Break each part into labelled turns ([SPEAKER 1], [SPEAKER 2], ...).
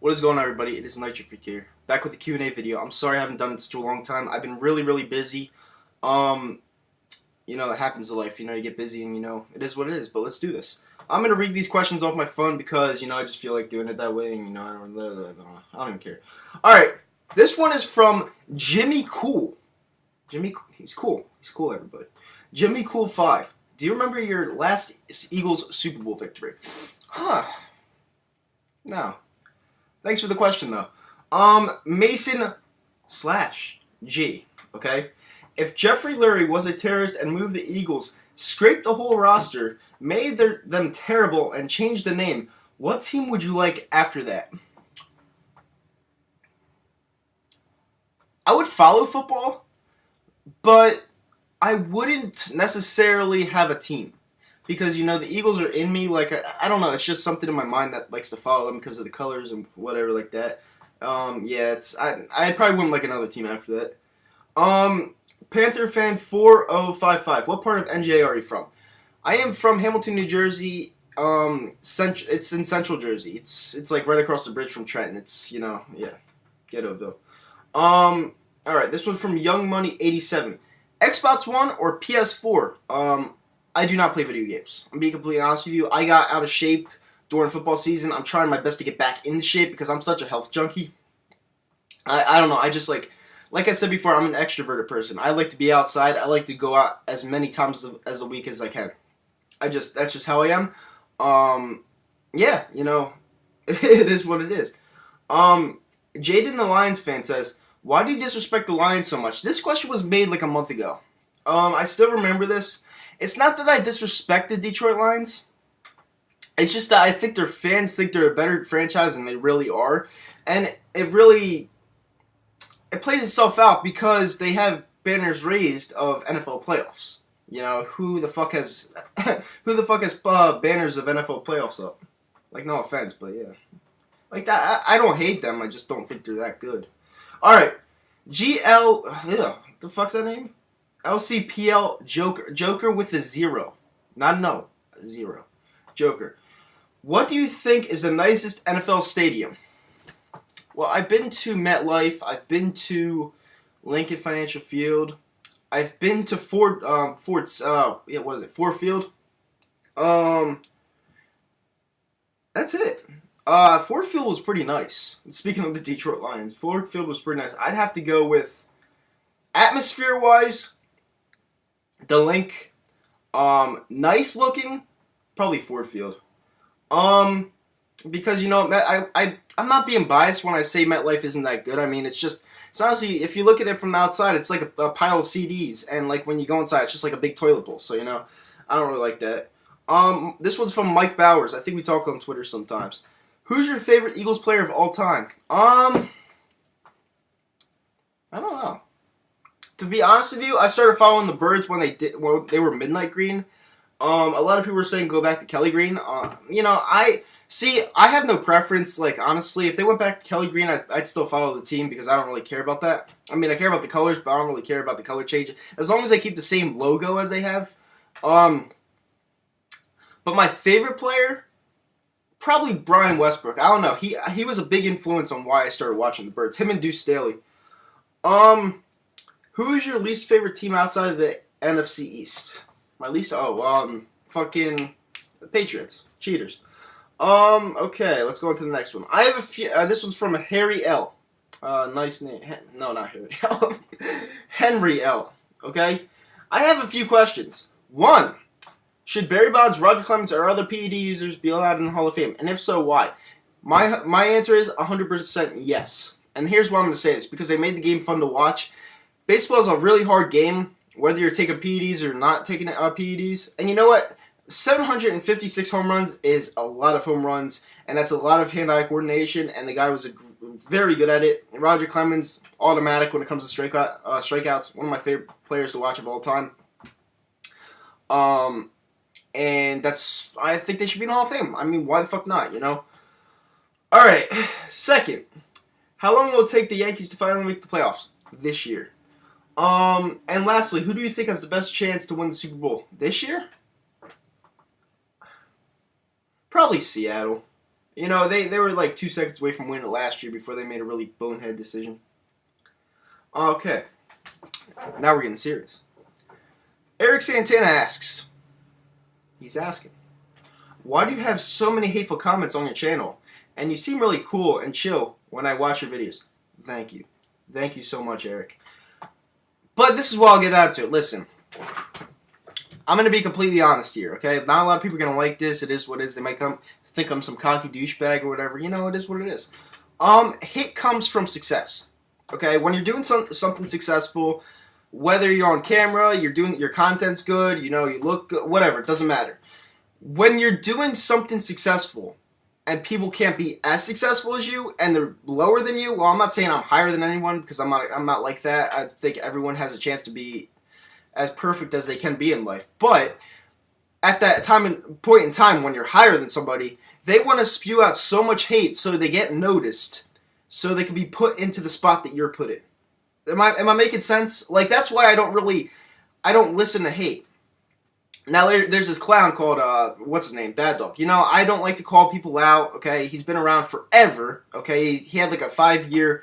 [SPEAKER 1] What is going on, everybody? It is Nitrofreak here, back with a Q&A video. I'm sorry I haven't done it in such a long time. I've been really busy. It happens in life. You get busy and, it is what it is. But let's do this. I'm going to read these questions off my phone because, I just feel like doing it that way. And, I don't even care. All right. This one is from Jimmy Cool. He's cool. He's cool, everybody. Jimmy Cool 5. Do you remember your last Eagles Super Bowl victory? No. Thanks for the question, though. Mason / G, okay? If Jeffrey Lurie was a terrorist and moved the Eagles, scraped the whole roster, made them terrible, and changed the name, what team would you like after that? I would follow football, but I wouldn't necessarily have a team. Because, the Eagles are in me, I don't know, it's just something in my mind that likes to follow them because of the colors and whatever like that. I probably wouldn't like another team after that. Panther fan 4055, what part of NJ are you from? I am from Hamilton, New Jersey. It's in Central Jersey. It's like right across the bridge from Trenton. It's, yeah, ghetto though. Alright, this one's from Young Money 87. Xbox One or PS4? I do not play video games. I'm being completely honest with you. I got out of shape during football season. I'm trying my best to get back into shape because I'm such a health junkie. I don't know. I just like I said before, I'm an extroverted person. I like to be outside. I like to go out as many times as a week as I can. That's just how I am. Yeah, it is what it is. Jaden the Lions fan says, why do you disrespect the Lions so much? This question was made like a month ago. I still remember this. It's not that I disrespect the Detroit Lions. It's just that I think their fans think they're a better franchise than they really are. And it plays itself out because they have banners raised of NFL playoffs. Who the fuck has banners of NFL playoffs up? Like, no offense, but yeah. Like that, I don't hate them. I just don't think they're that good. All right, the fuck's that name? LCPL Joker with a 0. Not no, 0. Joker. What do you think is the nicest NFL stadium? Well, I've been to MetLife. I've been to Lincoln Financial Field. I've been to Ford Field. That's it. Ford Field was pretty nice. Speaking of the Detroit Lions, Ford Field was pretty nice. I'd have to go with atmosphere-wise, the Link, nice looking, probably Ford Field. Because I'm not being biased when I say MetLife isn't that good. I mean, it's honestly, if you look at it from the outside, it's like a pile of CDs, and like when you go inside, it's just like a big toilet bowl. So I don't really like that. This one's from Mike Bowers. I think we talk on Twitter sometimes. Who's your favorite Eagles player of all time? I don't know. To be honest with you, I started following the Birds when they were Midnight Green. A lot of people were saying go back to Kelly Green. I have no preference. Like, honestly, if they went back to Kelly Green, I'd still follow the team because I don't really care about that. I mean, I care about the colors, but I don't really care about the color change. As long as they keep the same logo as they have. But my favorite player, probably Brian Westbrook. I don't know. He was a big influence on why I started watching the Birds. Him and Deuce Staley. Who is your least favorite team outside of the NFC East? My least, fucking the Patriots. Cheaters. Okay, let's go on to the next one. I have a few, this one's from Harry L. Nice name. No, not Harry L. Henry L. Okay? I have a few questions. 1. Should Barry Bonds, Roger Clemens, or other PED users be allowed in the Hall of Fame? And if so, why? My answer is 100% yes. And here's why I'm going to say this. Because they made the game fun to watch. Baseball is a really hard game, whether you're taking PEDs or not taking PEDs. And you know what? 756 home runs is a lot of home runs, and that's a lot of hand-eye coordination, and the guy was very good at it. Roger Clemens, automatic when it comes to strikeouts. One of my favorite players to watch of all time. And I think they should be in the Hall of Fame. I mean, why the fuck not, Alright, second. How long will it take the Yankees to finally make the playoffs? This year. And lastly, who do you think has the best chance to win the Super Bowl? This year? Probably Seattle. You know, they were like 2 seconds away from winning it last year before they made a really bonehead decision. Okay, now we're getting serious. Eric Santana asks, he's asking, why do you have so many hateful comments on your channel? And you seem really cool and chill when I watch your videos. Thank you. Thank you so much, Eric. But this is what I'll get out to. Listen, I'm going to be completely honest here, okay? Not a lot of people are going to like this. It is what it is. They might think I'm some cocky douchebag or whatever. You know, it is what it is. Hate comes from success, okay? When you're doing something successful, whether you're on camera, your content's good, you know, you look good, whatever, it doesn't matter. When you're doing something successful and people can't be as successful as you and they're lower than you, well, I'm not saying I'm higher than anyone because I'm not like that. I think everyone has a chance to be as perfect as they can be in life. But at that point in time when you're higher than somebody, they want to spew out so much hate so they get noticed, so they can be put into the spot that you're put in. Am I making sense? Like, that's why I don't listen to hate. Now, there's this clown called, what's his name? Bad Dog. You know, I don't like to call people out, okay? He's been around forever, okay? He had like a 5-6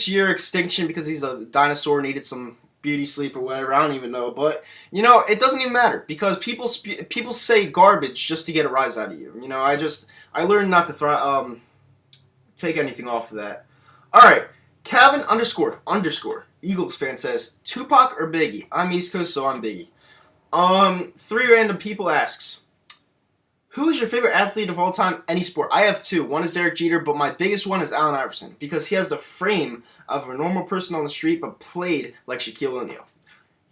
[SPEAKER 1] year extinction because he's a dinosaur, needed some beauty sleep or whatever. I don't even know. But, you know, it doesn't even matter because people say garbage just to get a rise out of you. You know, I learned not to take anything off of that. All right. Calvin __ Eagles fan says, Tupac or Biggie? I'm East Coast, so I'm Biggie. 3 random people asks, who is your favorite athlete of all time, any sport? I have 2. One is Derek Jeter, but my biggest one is Allen Iverson because he has the frame of a normal person on the street but played like Shaquille O'Neal.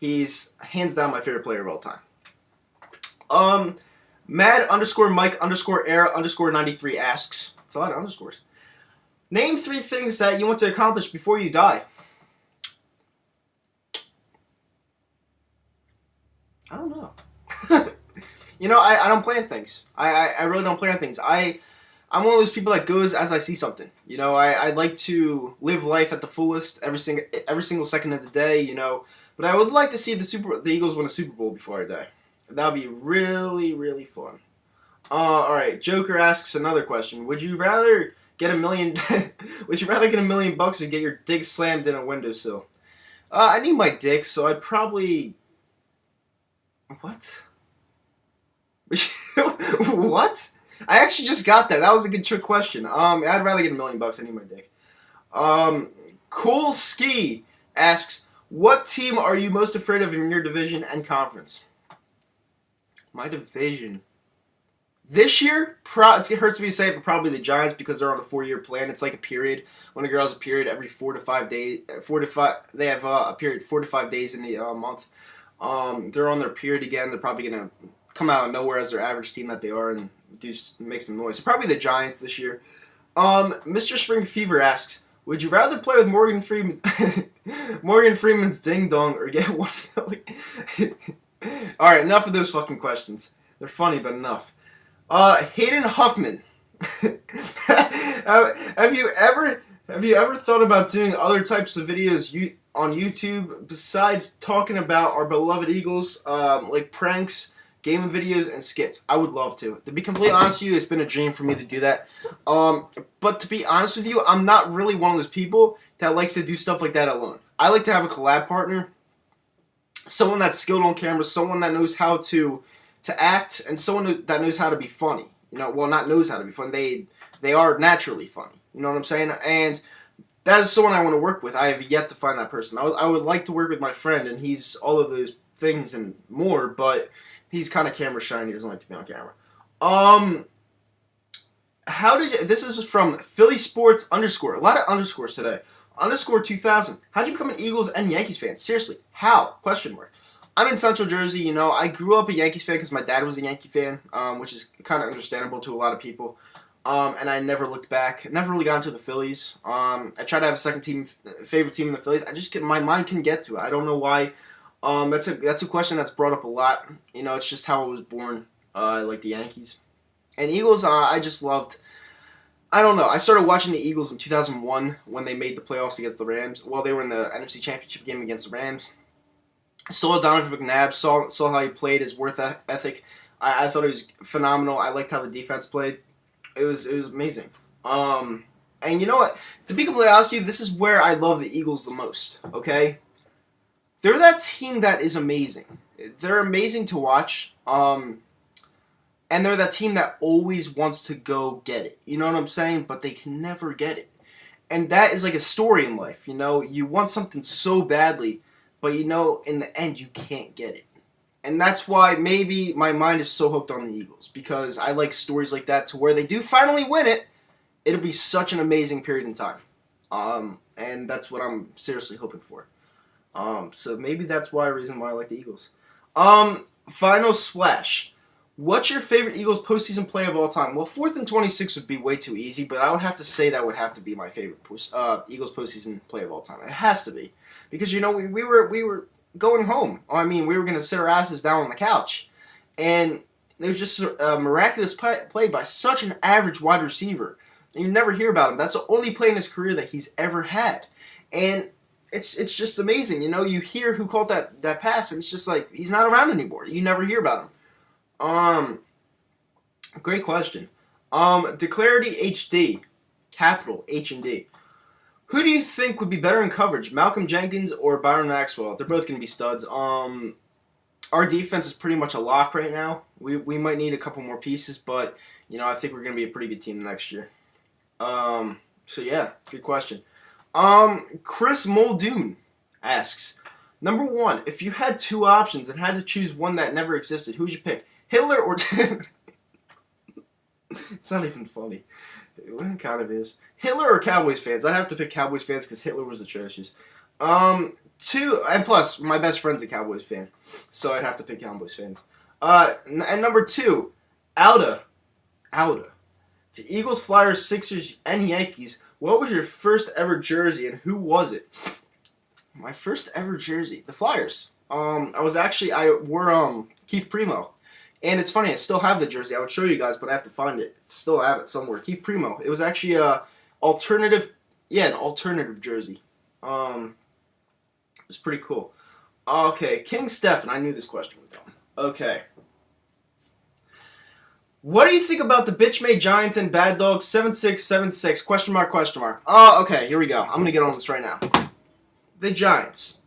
[SPEAKER 1] He's hands down my favorite player of all time. Mad _Mike _era _93 asks, it's a lot of underscores. Name 3 things that you want to accomplish before you die. I don't know. You know, I don't plan things. I really don't plan things. I'm one of those people that goes as I see something. You know, I like to live life at the fullest every single second of the day, you know. But I would like to see the Eagles win a Super Bowl before I die. That would be really, really fun. Alright, Joker asks another question. Would you rather get $1 million would you rather get $1 million or get your dick slammed in a windowsill? I need my dick, so I'd probably... What? What? I actually just got that. That was a good trick question. I'd rather get $1 million. I need my dick. Cool Ski asks, what team are you most afraid of in your division and conference? My division. This year, it hurts me to say it, but probably the Giants because they're on a 4-year plan. It's like a period. When a girl has a period every 4 to 5 days. They have a period 4 to 5 days in the month. They're on their period again. They're probably going to come out of nowhere as their average team that they are and make some noise. So probably the Giants this year. Mr. Spring Fever asks, would you rather play with Morgan Freeman's Ding Dong or get $1 million? Alright, enough of those fucking questions. They're funny, but enough. Hayden Huffman. Have you ever thought about doing other types of videos on YouTube besides talking about our beloved Eagles, like pranks, gaming videos, and skits? I would love to. To be completely honest with you, it's been a dream for me to do that. But to be honest with you, I'm not really one of those people that likes to do stuff like that alone. I like to have a collab partner, someone that's skilled on camera, someone that knows how to act, and someone that knows how to be funny. You know, well, not knows how to be funny. They are naturally funny. You know what I'm saying? And that is someone I want to work with. I have yet to find that person. I would like to work with my friend, and he's all of those things and more, but he's kind of camera shy and he doesn't like to be on camera. This is from Philly Sports _. A lot of underscores today. _2000. How'd you become an Eagles and Yankees fan? Seriously, how? Question mark. I'm in Central Jersey, you know. I grew up a Yankees fan because my dad was a Yankee fan, which is kind of understandable to a lot of people. And I never looked back. Never really got into the Phillies. I tried to have a favorite team in the Phillies. My mind couldn't get to it. I don't know why. That's a question that's brought up a lot. You know, it's just how I was born. I like the Yankees. And Eagles, I just loved. I don't know. I started watching the Eagles in 2001 when they made the playoffs against the Rams. Well, they were in the NFC Championship game against the Rams. Saw Donovan McNabb. Saw how he played, his work ethic. I thought it was phenomenal. I liked how the defense played. It was amazing. And you know what? To be completely honest with you, this is where I love the Eagles the most. Okay, they're that team that is amazing. They're amazing to watch. And they're that team that always wants to go get it. You know what I'm saying? But they can never get it. And that is like a story in life. You know, you want something so badly, but you know, in the end, you can't get it. And that's why maybe my mind is so hooked on the Eagles, because I like stories like that to where they do finally win it. It'll be such an amazing period in time. And that's what I'm seriously hoping for. So maybe that's reason why I like the Eagles. Final splash. What's your favorite Eagles postseason play of all time? Well, 4th and 26 would be way too easy, but I would have to say that would have to be my favorite Eagles postseason play of all time. It has to be, because you know we were going home. I mean, we were going to sit our asses down on the couch, and it was just a miraculous play by such an average wide receiver. You never hear about him. That's the only play in his career that he's ever had, and it's just amazing. You know, you hear who called that pass, and it's just like he's not around anymore. You never hear about him. Great question. Declarity HD, capital H and D. Who do you think would be better in coverage, Malcolm Jenkins or Byron Maxwell? They're both going to be studs. Our defense is pretty much a lock right now. We might need a couple more pieces, but you know, I think we're going to be a pretty good team next year. So yeah, good question. Chris Muldoon asks, number 1, if you had 2 options and had to choose one that never existed, who would you pick? Hitler or... It's not even funny. It kind of is. Hitler or Cowboys fans? I'd have to pick Cowboys fans because Hitler was atrocious. 2, and plus, my best friend's a Cowboys fan, so I'd have to pick Cowboys fans. And number 2, Alda. The Eagles, Flyers, Sixers, and Yankees. What was your first ever jersey, and who was it? My first ever jersey, the Flyers. I wore Keith Primo, and it's funny, I still have the jersey. I would show you guys, but I have to find it. Still have it somewhere. Keith Primo. It was actually an alternative jersey. It was pretty cool. Okay, King Stephen. I knew this question would come. Okay. What do you think about the bitch-made Giants and Bad Dogs 7676? Question mark, question mark. Okay, here we go. I'm going to get on this right now. The Giants.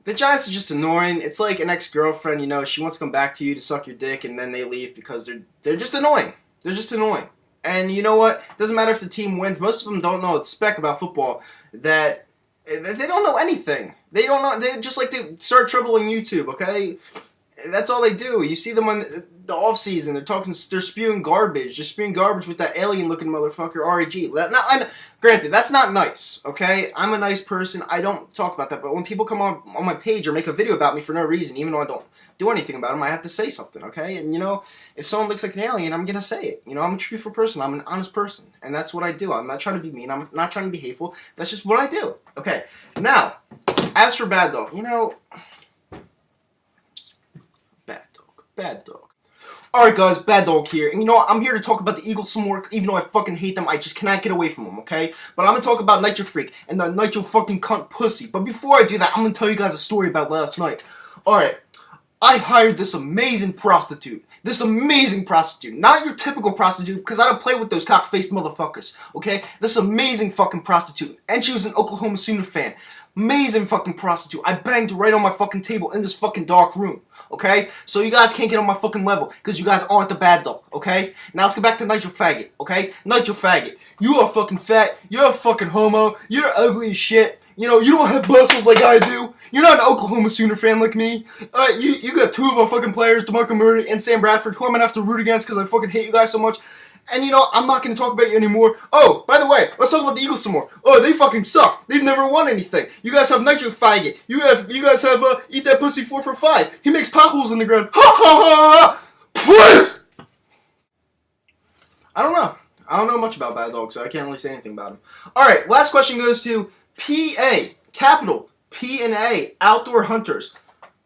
[SPEAKER 1] The Giants are just annoying. It's like an ex-girlfriend, you know, she wants to come back to you to suck your dick, and then they leave because they're just annoying. They're just annoying. And you know what? It doesn't matter if the team wins. Most of them don't know a speck about football. That they don't know anything. They don't know. They just like to start troubling YouTube, okay? That's all they do. You see them on the off season. They're spewing garbage. Just spewing garbage with that alien-looking motherfucker, REG. Granted, that's not nice, okay? I'm a nice person. I don't talk about that. But when people come on my page or make a video about me for no reason, even though I don't do anything about them, I have to say something, okay? And, you know, if someone looks like an alien, I'm going to say it. You know, I'm a truthful person. I'm an honest person. And that's what I do. I'm not trying to be mean. I'm not trying to be hateful. That's just what I do. Okay. Now, as for Bad Dog, you know... Bad Dog. Alright guys, Bad Dog here. And you know what? I'm here to talk about the Eagles some more, even though I fucking hate them. I just cannot get away from them, okay? But I'm gonna talk about Nitrofreak and the Nitro fucking cunt pussy. But before I do that, I'm gonna tell you guys a story about last night. Alright, I hired this amazing prostitute. Not your typical prostitute, because I don't play with those cock-faced motherfuckers, okay? This amazing fucking prostitute. And she was an Oklahoma Sooner fan. Amazing fucking prostitute. I banged her right on my fucking table in this fucking dark room, okay? So you guys can't get on my fucking level, because you guys aren't the Bad Dog, okay? Now let's get back to Nitro Faggot, okay? Nitro Faggot. You are fucking fat. You're a fucking homo. You're ugly as shit. You know, you don't have muscles like I do. You're not an Oklahoma Sooner fan like me. You got 2 of our fucking players, DeMarco Murray and Sam Bradford, who I'm going to have to root against because I fucking hate you guys so much. And you know, I'm not going to talk about you anymore. Oh, by the way, let's talk about the Eagles some more. Oh, they fucking suck. They've never won anything. You guys have Nitro Faggot. You guys have Eat That Pussy 4 for 5. He makes potholes in the ground. Ha ha ha! Please! I don't know. I don't know much about Bad Dog, so I can't really say anything about him. Alright, last question goes to PA, capital P&A, Outdoor Hunters.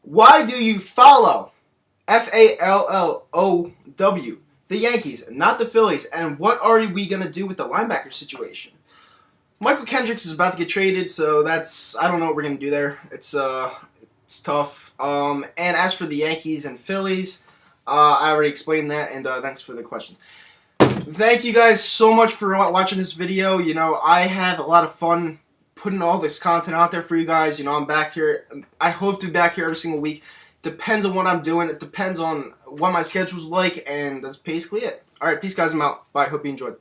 [SPEAKER 1] Why do you follow FALLOW the Yankees, not the Phillies, and what are we going to do with the linebacker situation? Michael Kendricks is about to get traded, so I don't know what we're going to do there. It's tough. And as for the Yankees and Phillies, I already explained that, and thanks for the questions. Thank you guys so much for watching this video. You know, I have a lot of fun putting all this content out there for you guys. You know, I'm back here. I hope to be back here every single week. Depends on what I'm doing. It depends on what my schedule's like, and that's basically it. Alright, peace guys, I'm out. Bye, hope you enjoyed.